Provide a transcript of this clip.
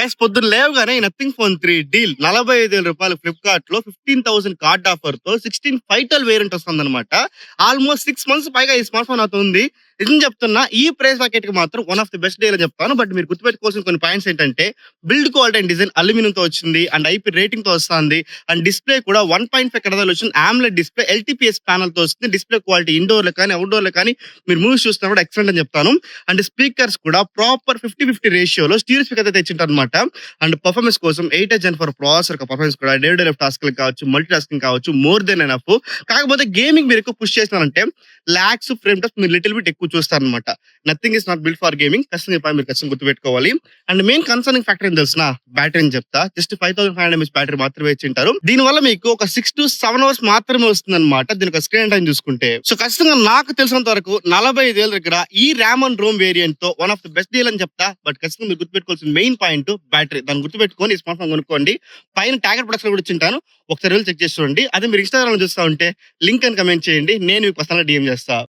Yes. పొద్దున్న లేవగానే ఈ నథింగ్ ఫోన్ 3 డీల్ రూ. 45,000 ఫ్లిప్‌కార్ట్‌లో 15,000 కార్డ్ ఆఫర్‌తో 16 ఫైటల్ వేరియంట్ వస్తుందన్నమాట. ఆల్‌మోస్ట్ 6 మంత్స్ పైగా ఈ స్మార్ట్ ఫోన్ నాతో ఉంది. నిజం చెప్తున్నా ఈ ప్రైస్ బకెట్‌కి మాత్రం one of the best deal అని చెప్తాను. బట్ మీరు గుర్తుపెట్టుకోవాల్సిన కొన్ని పాయింట్స్ ఏంటంటే బిల్డ్ క్వాలిటీ అండ్ డిజైన్ అల్యూమినియంతో వచ్చింది. అండ్ ఐపీ రేటింగ్‌తో వస్తాంది. అండ్ డిస్‌ప్లే కూడా 1.5 రెజల్యూషన్ AMOLED డిస్‌ప్లే ఎల్టీపీఎస్ ప్యానెల్‌తో వస్తుంది. డిస్‌ప్లే క్వాలిటీ ఇండోర్‌లో కానీ, అవుట్‌డోర్‌లో కానీ మీరు మూవీస్ చూస్తున్నా కూడా ఎక్సలెంట్ అని చెప్తాను. అండ్ స్పీకర్స్ కూడా ప్రాపర్ 50-50 రేషియోలో స్టీరియో స్పీకర్ అయితే తెచ్చింటారనమాట. అండ్ పర్ఫార్మెన్స్ కోసం 8 Gen 4 ప్రాసెసర్ పర్ఫార్మెన్స్ కూడా డే టు లైఫ్ టాస్క్‌లు కావచ్చు, మల్టీ టాస్కింగ్ కావచ్చు, మోర్ దెన్ ఎనఫ్. కాకపోతే గేమింగ్ మీరు ఎక్కువ పుష్ చేసినారంటే లాగ్స్, ఫ్రేమ్ డ్రాప్స్ మీరు లిటిల్ బిట్ ఎక్కువ చూస్తారనమాట. Nothing is not built for gaming. ఖచ్చితంగా ఈ పాయింట్ మీరు ఖచ్చితంగా గుర్తుపెట్టుకోవాలి. అండ్ మెయిన్ కన్సర్నింగ్ ఫ్యాక్టర్ ఏం తెలిసిన బ్యాటరీ అని చెప్తా. జస్ట్ 5500 mAh బ్యాటరీ మాత్రమే ఇచ్చింటారు. దీనివల్ల మీకు ఒక 6-7 అవర్స్ మాత్రమే వస్తుందన్నమాట. దీని ఒక స్క్రీన్ టైం చూసుకుంటే. సో ఖచ్చితంగా నాకు తెలిసినంత వరకు 45,000 దగ్గర ఈ ర్యామ్ అండ్ రోమ్ వేరియంట్ తో one of the best deal అని చెప్తా. బట్ ఖచ్చితంగా మీరు గుర్తుపెట్టుకోవాల్సిన మెయిన్ పాయింట్ బ్యాటరీ. దాన్ని గుర్తుపెట్టుకొని ఈ స్మార్ట్ ఫోన్ కొనుక్కోండి. పైన ట్యాగర్ ప్రొడక్ట్స్ కూడా ఇచ్చింటాను. ఒకసారి వెళ్ళి చెక్ చేసి చూడండి. అదే మీరు ఇన్‌స్టాగ్రామ్ చూస్తా ఉంటే లింక్ అని కమెంట్ చేయండి. నేను మీకు పర్సనల్‌గా డీఎం చేస్తా.